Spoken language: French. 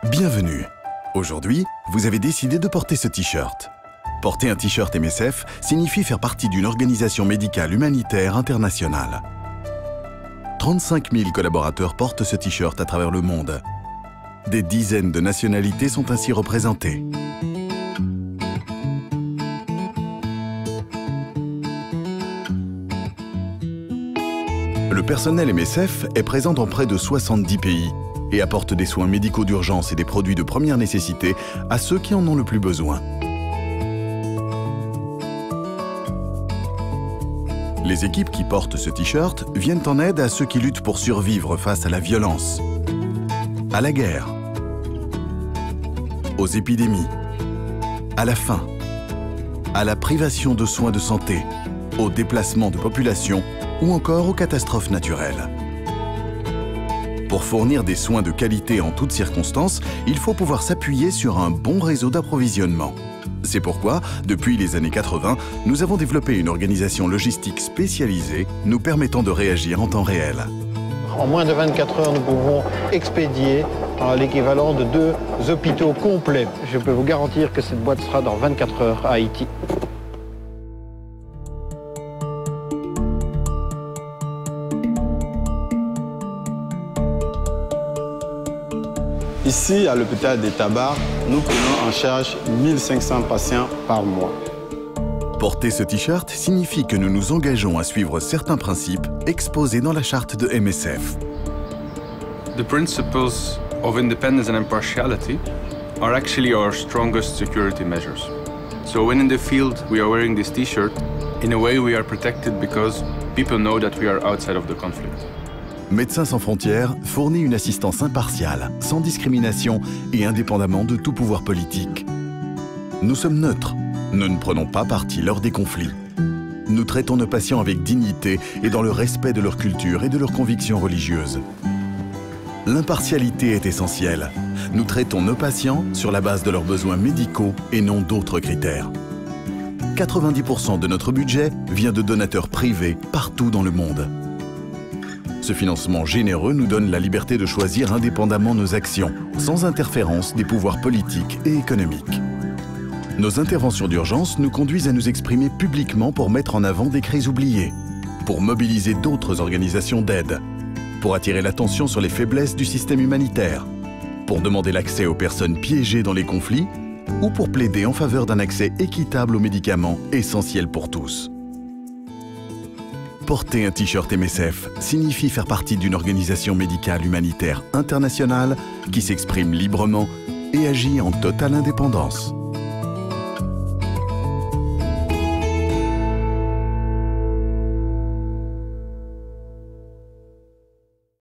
Bienvenue. Aujourd'hui, vous avez décidé de porter ce t-shirt. Porter un t-shirt MSF signifie faire partie d'une organisation médicale humanitaire internationale. 35 000 collaborateurs portent ce t-shirt à travers le monde. Des dizaines de nationalités sont ainsi représentées. Le personnel MSF est présent dans près de 70 pays et apporte des soins médicaux d'urgence et des produits de première nécessité à ceux qui en ont le plus besoin. Les équipes qui portent ce t-shirt viennent en aide à ceux qui luttent pour survivre face à la violence, à la guerre, aux épidémies, à la faim, à la privation de soins de santé, au déplacement de population ou encore aux catastrophes naturelles. Pour fournir des soins de qualité en toutes circonstances, il faut pouvoir s'appuyer sur un bon réseau d'approvisionnement. C'est pourquoi, depuis les années 80, nous avons développé une organisation logistique spécialisée nous permettant de réagir en temps réel. En moins de 24 heures, nous pouvons expédier l'équivalent de 2 hôpitaux complets. Je peux vous garantir que cette boîte sera dans 24 heures à Haïti. Ici, à l'hôpital des Tabards, nous prenons en charge 1500 patients par mois. Porter ce t-shirt signifie que nous nous engageons à suivre certains principes exposés dans la charte de MSF. The principles of independence and impartiality are actually our strongest security measures. So when in the field we are wearing this t-shirt, in a way we are protected because people know that we are outside of the conflict. Médecins sans frontières fournit une assistance impartiale, sans discrimination et indépendamment de tout pouvoir politique. Nous sommes neutres. Nous ne prenons pas parti lors des conflits. Nous traitons nos patients avec dignité et dans le respect de leur culture et de leurs convictions religieuses. L'impartialité est essentielle. Nous traitons nos patients sur la base de leurs besoins médicaux et non d'autres critères. 90% de notre budget vient de donateurs privés partout dans le monde. Ce financement généreux nous donne la liberté de choisir indépendamment nos actions, sans interférence des pouvoirs politiques et économiques. Nos interventions d'urgence nous conduisent à nous exprimer publiquement pour mettre en avant des crises oubliées, pour mobiliser d'autres organisations d'aide, pour attirer l'attention sur les faiblesses du système humanitaire, pour demander l'accès aux personnes piégées dans les conflits ou pour plaider en faveur d'un accès équitable aux médicaments essentiels pour tous. Porter un t-shirt MSF signifie faire partie d'une organisation médicale humanitaire internationale qui s'exprime librement et agit en totale indépendance.